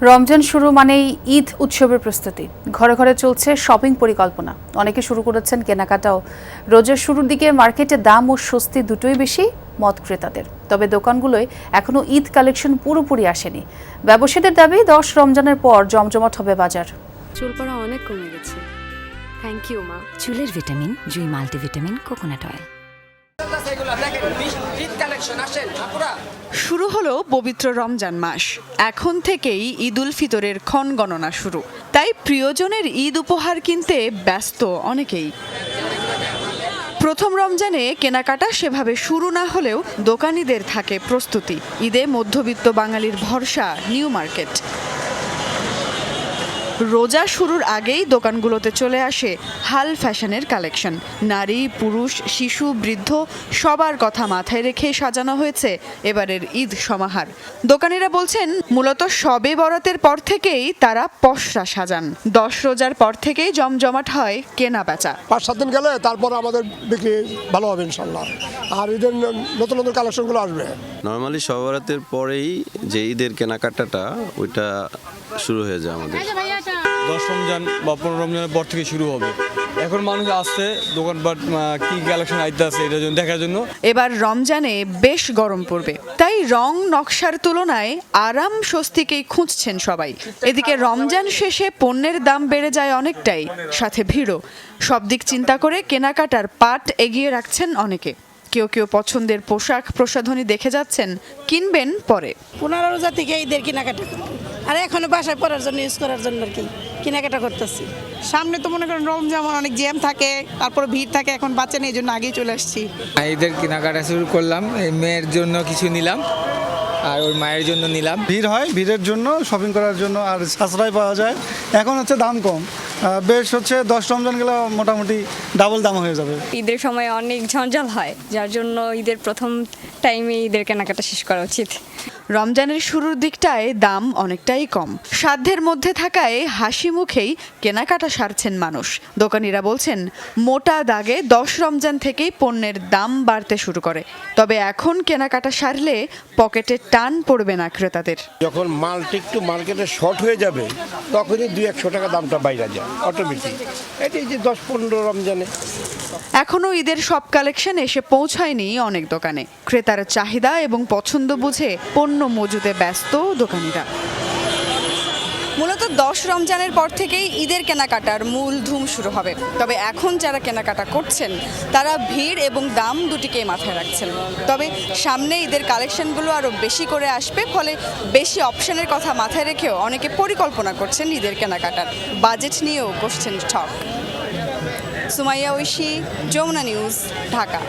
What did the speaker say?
রমজান শুরু মানেই ঈদ উৎসবের প্রস্তুতি। ঘরে ঘরে চলছে শপিং পরিকল্পনা, অনেকে শুরু করেছেন কেনাকাটাও। রোজার শুরুর দিকে মার্কেটে দাম ও স্বস্তি দুটোই বেশি মত ক্রেতাদের। তবে দোকানগুলোয় এখনো ঈদ কালেকশন পুরোপুরি আসেনি। ব্যবসায়ীদের দাবি 10 রমজানের পর জমজমাট হবে বাজার। চুল পড়া অনেক কমে গেছে। থ্যাংক ইউ মা। চুলের ভিটামিন জুই মাল্টিভিটামিন কোকোনাট অয়েল। শুরু হলো পবিত্র রমজান মাস। এখন থেকেই ঈদ উল ফিতরের ক্ষণ গণনা শুরু। তাই প্রিয়জনের ঈদ উপহার কিনতে ব্যস্ত অনেকেই। প্রথম রমজানে কেনাকাটা সেভাবে শুরু না হলেও দোকানিদের থাকে প্রস্তুতি। ঈদে মধ্যবিত্ত বাঙালির ভরসা নিউ মার্কেট। রোজা শুরুর আগেই দোকানগুলোতে চলে আসে হাল ফ্যাশনের কালেকশন। নারী, পুরুষ, শিশু, বৃদ্ধ সবার কথা মাথায় রেখে সাজানো হয়েছে এবারের ঈদ সমাহার। দোকানিরা বলছেন, মূলত শবে বরাতের পর থেকেই তারা পসরা সাজান। 10 রোজার পর থেকেই জমজমাট হয় কেনা বেচা। 5-7 দিন গেলে তারপর আমাদের বিক্রি ভালো হবে ইনশাল্লাহ। আর ঈদের নতুন নতুন কালেকশনগুলো আসবে। নর্মালি শবে বরাতের পরেই যে ঈদের কেনাকাটাটা ওইটা শুরু হয়ে যায় আমাদের। 10 রমজান বা 15 রমজানের পর থেকে শুরু হবে। এখন মানুষ আসছে দোকানপাট কি কালেকশন আইতে আছে এটার জন্য দেখার জন্য। এবার রমজানে বেশ গরম পড়বে, তাই রং নকশার তুলনায় আরাম স্বস্তিকেই খুঁজছেন সবাই। এদিকে রমজান শেষে পণ্যের দাম বেড়ে যায় অনেকটাই, সাথে ভিড়ও। সব দিক চিন্তা করে কেনাকাটার পাট এগিয়ে রাখছেন অনেকে। কেউ কেউ পছন্দের পোশাক প্রসাধনী দেখে যাচ্ছেন, কিনবেন পরে। 15 রোজা থেকে ঈদের কেনাকাটা আর এখনো বাসায় পড়ার জন্য ইউজ করার জন্য আর কি কেনাকাটা করতেছি। সামনে তো মনে করেন রমজান অনেক জ্যাম থাকে, তারপরে ভিড় থাকে, এখন বাচ্চা নেই, এই জন্য আগেই চলে আসছি। ঈদের কেনাকাটা শুরু করলাম, এই মেয়ের জন্য কিছু নিলাম আর ওর মায়ের জন্য নিলাম। ভিড় হয়, ভিড়ের জন্য শপিং করার জন্য আর সাশ্রয় পাওয়া যায়। এখন হচ্ছে দাম কম, বেশ হচ্ছে 10 রমজান গেলে মোটামুটি ডাবল দাম হয়ে যাবে। ঈদের সময় অনেক ঝঞ্ঝাল হয়, যার জন্য ঈদের প্রথম টাইমে ঈদের কেনাকাটা শেষ করা উচিত। রমজানের শুরুর দিকটায় দাম অনেকটাই কম, সাধ্যের মধ্যে থাকায় হাসি মুখেই কেনাকাটা সারছেন মানুষ। দোকানিরা বলছেন, মোটা দাগে 10 রমজান থেকেই পণ্যের দাম বাড়তে শুরু করে। তবে এখন কেনাকাটা সারলে পকেটে টান পড়বে না ক্রেতাদের। যখন মালটা একটু মার্কেটে শর্ট হয়ে যাবে তখনই 200-100 টাকা দামটা বাইরে যায় অটোমেটিক। এটি যে 10-15 রমজানে। এখনও ঈদের সব কালেকশন এসে পৌঁছায়নি অনেক দোকানে। ক্রেতার চাহিদা এবং পছন্দ বুঝে পণ্য মজুতে ব্যস্ত দোকানিরা। মূলত 10 রমজানের পর থেকেই ঈদের কেনাকাটার মূল ধুম শুরু হবে। তবে এখন যারা কেনাকাটা করছেন তারা ভিড় এবং দাম দুটিকেই মাথায় রাখছেন। তবে সামনে ঈদের কালেকশনগুলো আরও বেশি করে আসবে, ফলে বেশি অপশনের কথা মাথায় রেখেও অনেকে পরিকল্পনা করছেন ঈদের কেনাকাটার। বাজেট নিয়েও বসছেন ঠক। সুমাইয়া ঐশী, যমুনা নিউজ, ঢাকা।